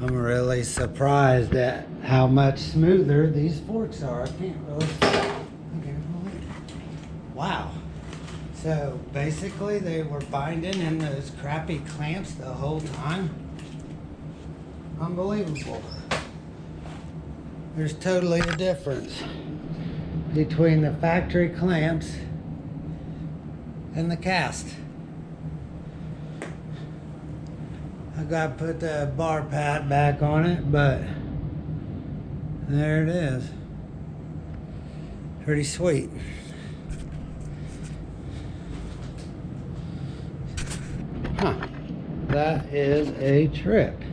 I'm really surprised at how much smoother these forks are. I can't really see. Okay, wow. So basically they were binding in those crappy clamps the whole time. Unbelievable. There's totally a difference between the factory clamps and the cast. I gotta put the bar pad back on it, but there it is. Pretty sweet. Huh. That is a trip.